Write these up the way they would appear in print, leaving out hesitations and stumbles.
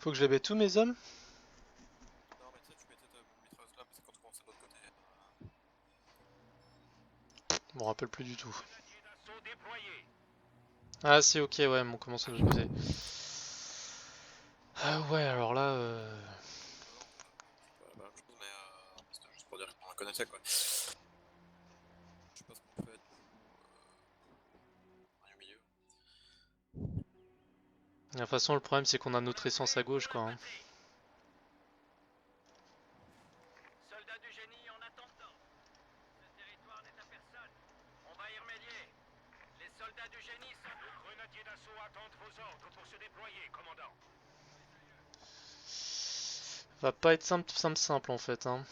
Faut que j'abaie tous mes hommes? Non, mais tu sais, tu mettais ta mitrailleuse là, mais c'est quand tu commences de l'autre côté. Je m'en rappelle plus du tout. Ah si, ok, ouais, on commence de l'autre côté. Ah ouais, alors là... Non, c'est pas la même chose, mais c'était juste pour dire qu'on la connaissait quoi. Je sais pas ce qu'on fait du coup. On est au milieu. De toute façon, le problème c'est qu'on a notre essence à gauche, quoi. Hein. Soldats du génie en attendant. Ce territoire n'est à personne. On va y remédier. Les soldats du génie sont... Les grenadiers d'assaut attendent vos ordres pour se déployer, commandant. Va pas être simple en fait. Hein.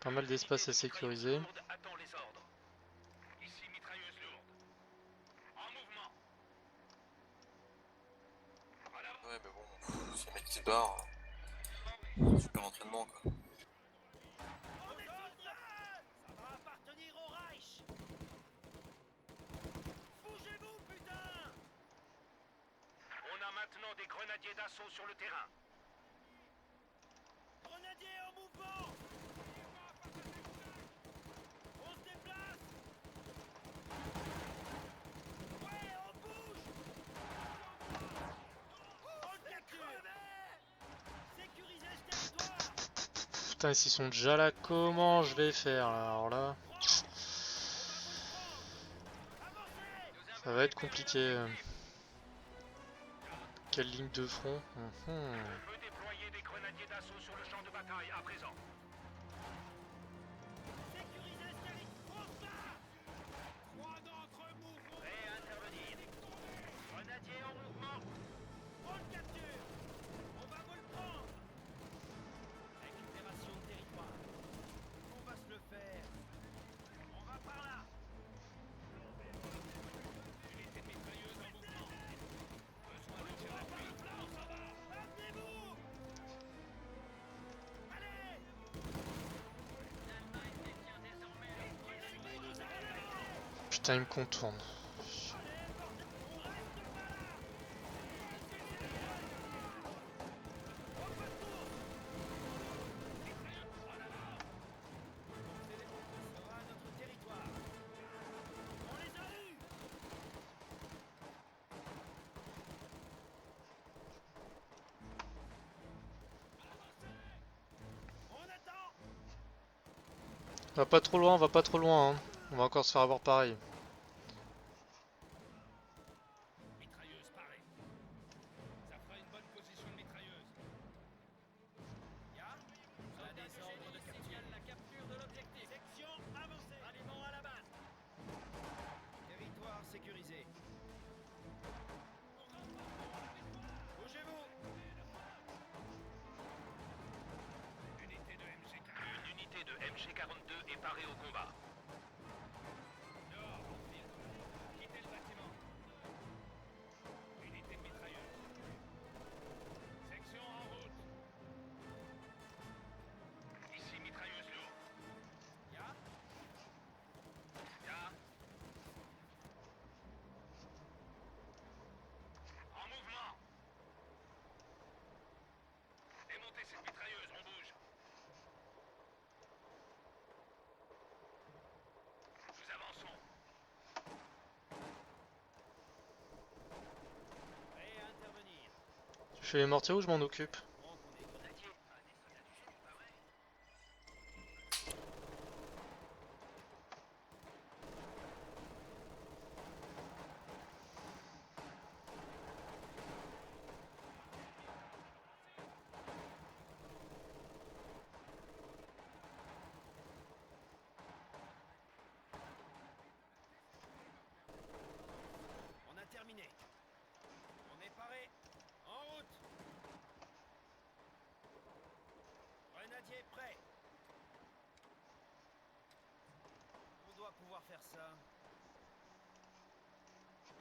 Pas mal d'espace à sécuriser. Attend les ordres. Ici, mitrailleuse lourde. En mouvement. Ouais, mais bon, si les mecs qui se barrent, super entraînement quoi. Ça va appartenir au Reich. Bougez-vous, putain! On a maintenant des grenadiers d'assaut sur le terrain. Grenadiers en mouvement! On se déplace! Ouais, on bouge! On le capture! Sécurisez ce territoire! Putain, s'ils sont déjà là, comment je vais faire là? Alors là... Ça va être compliqué. Quelle ligne de front? Je peux déployer des grenadiers d'assaut sur le champ de bataille à présent. Sécurisez ce territoire. Trois d'entre eux mourront. Prêts à intervenir. Grenadiers en mouvement. On le capture. On va vous le prendre. Récupération de territoire. On va se le faire. On va par là. Unité de mitrailleuse en mouvement. Besoin de tir d'appui. Amenez-vous. Allez. L'Allemagne détient désormais la position. Putain, il me contourne. Va pas trop loin, va pas trop loin. Hein. On va encore se faire avoir pareil. Mitrailleuse parée. Ça fera une bonne position de mitrailleuse. Ya on a des ordres de capture. La capture de l'objectif. Section avancée. Ralliement à la base. Territoire sécurisé. Bougez-vous. Une unité de MG42 est parée au combat. Dehors, quittez le bâtiment. Unité de mitrailleuse. Section en route. Ici mitrailleuse lourde. Ya. Ya. En mouvement. Démontez cette mitrailleuse, on bouge. Nous avançons. Prêt à intervenir. Tu fais les mortiers ou je m'en occupe? On est grenadier. Ah, des soldats du génie, pas vrai? On a terminé. On est paré. En route. Grenadier prêt. On doit pouvoir faire ça.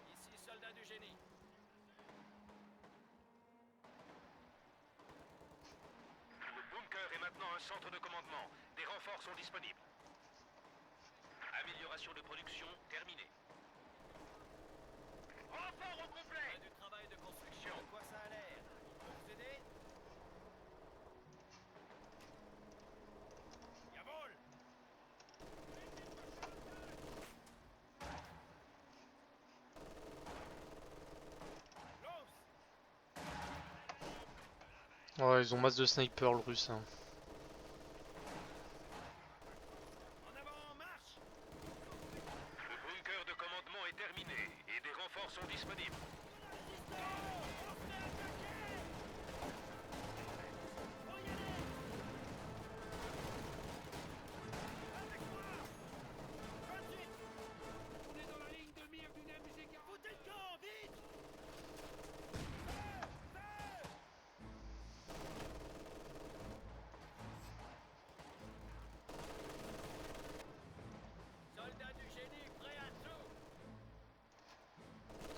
Ici, soldat du génie. Le bunker est maintenant un centre de commandement. Des renforts sont disponibles. Amélioration de production terminée. Renfort au complet. Ouais, ils ont masse de snipers le russe. Hein. En avant, marche. Le bunker de commandement est terminé et des renforts sont disponibles. On est dans la ligne de mire d'une MG40. Foutez le camp, vite. Soldats du génie, prêts à tout.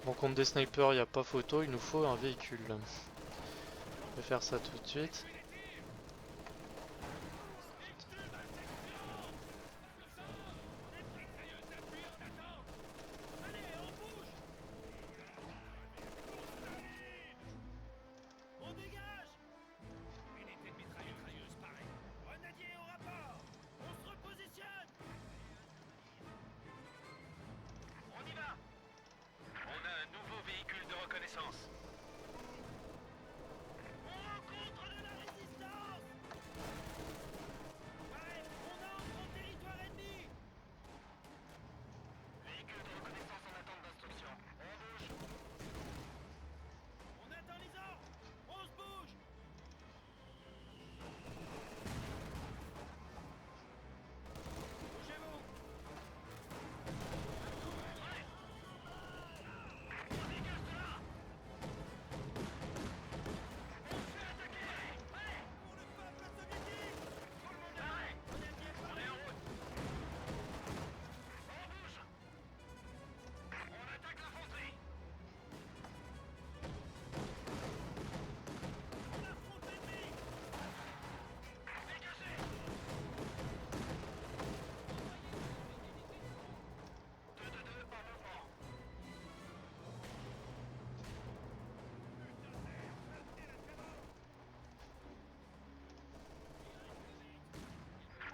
Bon, contre des snipers, il n'y a pas photo, il nous faut un véhicule. Je vais faire ça tout de suite. On dégage. Unité de mitrailleuse, pareil. Grenadier au rapport. On se repositionne. On y va. On a un nouveau véhicule de reconnaissance. On rencontre de la résistance. Ouais, on entre en territoire ennemi. Véhicule de reconnaissance en attente d'instruction. On bouge. On attend les ordres. On se bouge. Bougez-vous. On dégage de là. Pour le peuple soviétique. Tout le monde arrête. Grenadier On paré. est en route. On bouge. On attaque l'infanterie. On affronte l'ennemi. Dégagez. 2-2-2 en mouvement.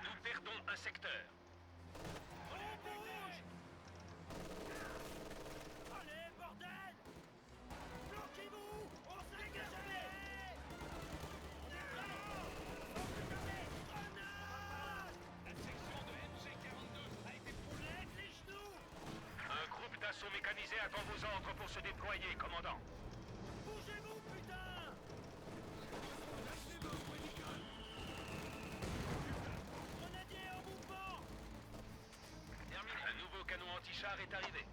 Nous perdons un secteur. On bouge. Allez, bordel. Bloquez-vous. On se dégage. On est prêt. On se fermer. Grenade. La section de MG42 a été brûlée. Les genoux. Un groupe d'assaut mécanisé attend vos ordres pour se déployer, commandant. Bougez-vous, putain. Grenadier en mouvement. Terminé. Un nouveau canon anti-char est arrivé.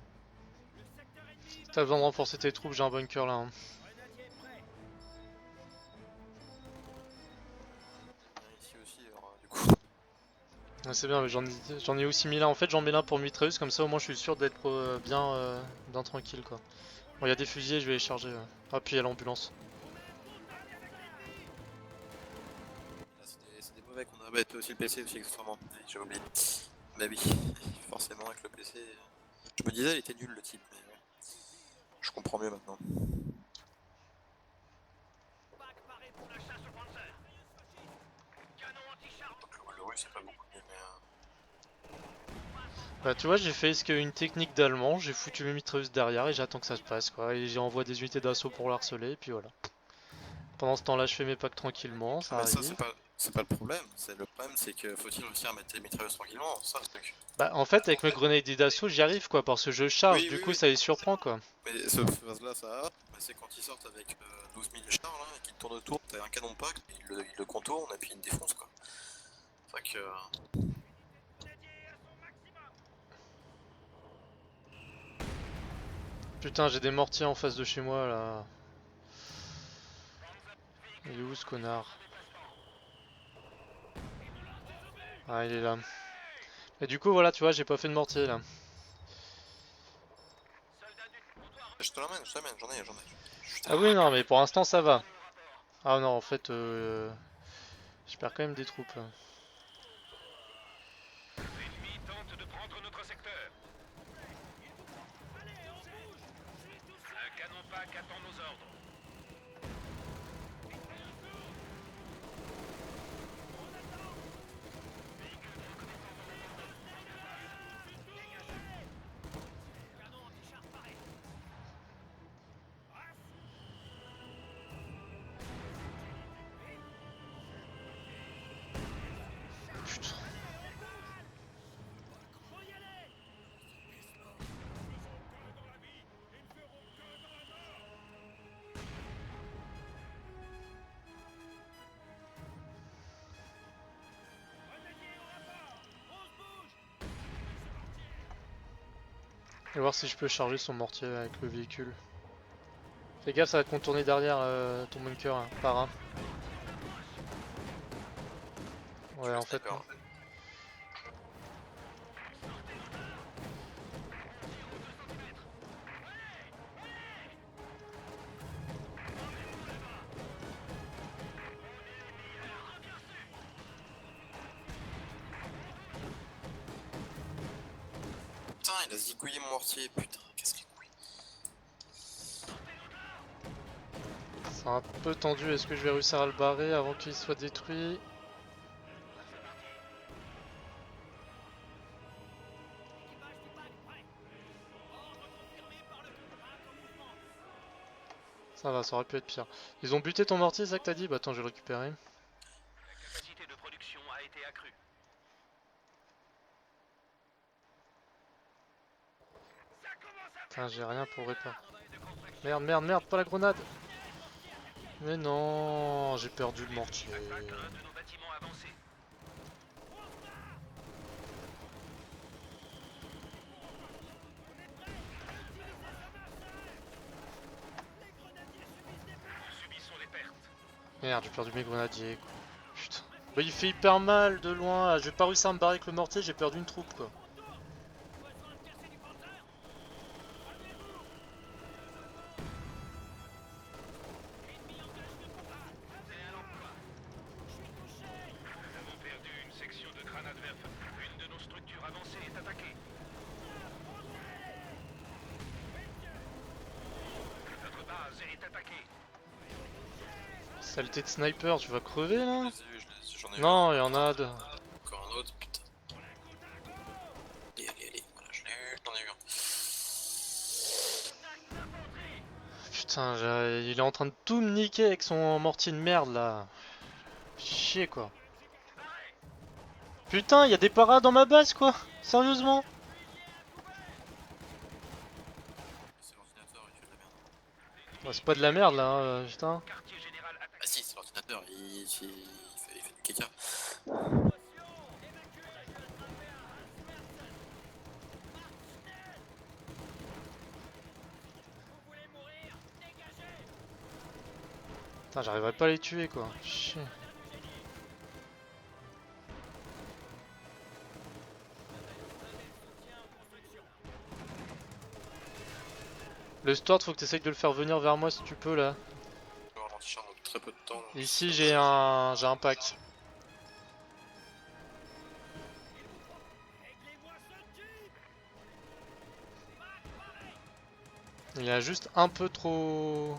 Le secteur ennemi va... T'as besoin de renforcer tes troupes, j'ai un bunker là. Hein. Grenadier prêt. Ici aussi, alors, du coup. Ouais, c'est bien, mais j'en ai aussi mis là. En fait, j'en mets là pour mitrailleuse, comme ça au moins je suis sûr d'être bien tranquille quoi. Bon, il y a des fusiliers, je vais les charger. Ah, puis il y a l'ambulance. Là, c'est des mauvais qu'on a. Bah, toi aussi le PC aussi, extrêmement. J'ai oublié. Bah oui, forcément avec le PC. Je me disais, il était nul le type, mais ouais. Je comprends mieux maintenant. Pack paré pour la chasse au panzer. Canon anti-char. Donc le russe, c'est pas beaucoup mieux, mais. Bah, tu vois, j'ai fait une technique d'allemand, j'ai foutu mes mitrailleuses derrière et j'attends que ça se passe quoi. Et j'envoie des unités d'assaut pour l'harceler, et puis voilà. Pendant ce temps-là, je fais mes packs tranquillement, ça Mais ça, arrive. c'est pas le problème. Le problème, c'est que faut-il réussir à mettre les mitrailleuses tranquillement, ça, le truc. Bah, en fait, avec mes grenades d'assaut, j'y arrive quoi, parce que je charge, Oui, du oui, coup, oui. ça les surprend quoi. Mais ce phase-là, ça va. Mais c'est quand ils sortent avec 12 000 chars là, et qu'ils tournent autour, t'as un canon de pack, il le contourne et puis il le défonce quoi. C'est vrai que. Grenadier à son maximum. Putain, j'ai des mortiers en face de chez moi là. Il est où ce connard? Ah, il est là. Et du coup, voilà, tu vois, j'ai pas fait de mortier là. Soldat du... On doit Je te l'amène, j'en ai. Ah oui, non, mais pour l'instant ça va. Ah non, en fait, je perds quand même des troupes là. L'ennemi tente de prendre notre secteur. Allez, on bouge. Je suis tout seul. Un canon pack attend nos ordres. On attend. Dégagez. Canon anti-char paré. Race. vais voir si je peux charger son mortier avec le véhicule. Fais gaffe, ça va te contourner derrière ton bunker, hein, par un. Ouais, en fait, non. Putain, il a zigouillé mon mortier, putain, qu'est-ce qu'il couille. C'est un peu tendu, est-ce que je vais réussir à le barrer avant qu'il soit détruit? Ça va, ça aurait pu être pire. Ils ont buté ton mortier, c'est ça que t'as dit? Bah attends, je vais le récupérer. La capacité de production a été accrue. Ça commence à Putain, j'ai rien pour réparer. travail de construction. Merde, merde, merde, pas la grenade! Mais non, j'ai perdu le mortier. Attaque un de nos bâtiments avancés. Nous subissons des pertes. Merde, j'ai perdu mes grenadiers, quoi. Putain. Bah il fait hyper mal de loin, là. J'ai pas réussi à me barrer avec le mortier, j'ai perdu une troupe, quoi. Nous avons perdu une section de grenade verte. Une de nos structures avancées est attaquée. Notre base est attaquée. Saleté de sniper, tu vas crever, là? J'en ai vu Non, il y en a deux. encore un autre, putain. Allez, voilà, j'en ai eu un. Putain, il est en train de tout me niquer avec son mortier de merde, là. Chier, quoi. Putain, il y a des paras dans ma base, quoi. Sérieusement? C'est l'ordinateur, il fait de la merde. Bah, c'est pas de la merde, là, hein, putain. Quartier général attaqué. Ah si, c'est l'ordinateur, il fait du caca. Putain, j'arriverai pas à les tuer, quoi. Chier. Le Steward, faut que tu essayes de le faire venir vers moi si tu peux, là. Je vais ralentir dans très peu de temps. Ici, j'ai un pack. Il a juste un peu trop...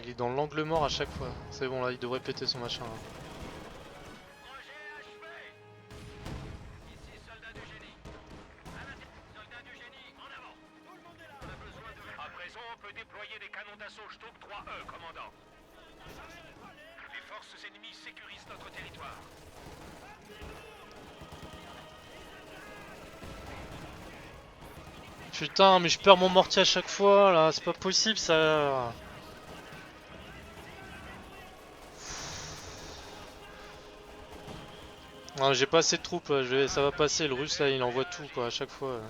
Il est dans l'angle mort à chaque fois. C'est bon, là, il devrait péter son machin, là. Projet achevé. Ici soldat du génie. Soldat du génie, en avant. Tout le monde est là. On a besoin de... À présent, on peut déployer des canons d'assaut Stuck 3E, commandant. Les forces ennemies sécurisent notre territoire. Putain, mais je perds mon mortier à chaque fois, là. C'est pas possible, ça. Non, j'ai pas assez de troupes, ça va passer. Le russe, là, il envoie tout, quoi, à chaque fois.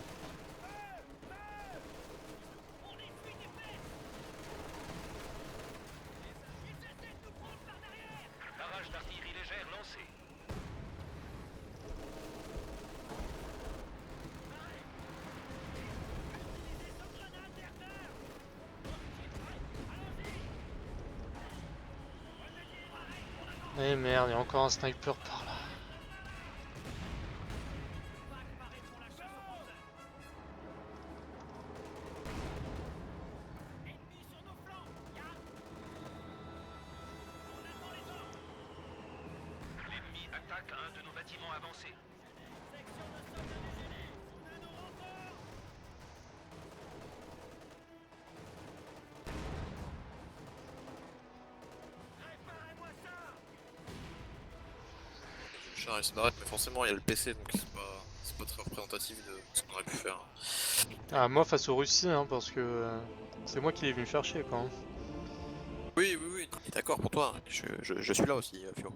Barrage d'artillerie légère lancé. Eh merde, il y a encore un sniper par là. L'ennemi attaque un de nos bâtiments avancés. Le char il se m'arrête, mais forcément il y a le PC donc c'est pas c'est pas très représentatif de ce qu'on aurait pu faire. Ah, moi face aux Russes, hein, parce que c'est moi qui l'ai venu faire chier, quoi. Hein. Oui, oui, oui, d'accord pour toi, je suis là aussi, Fio.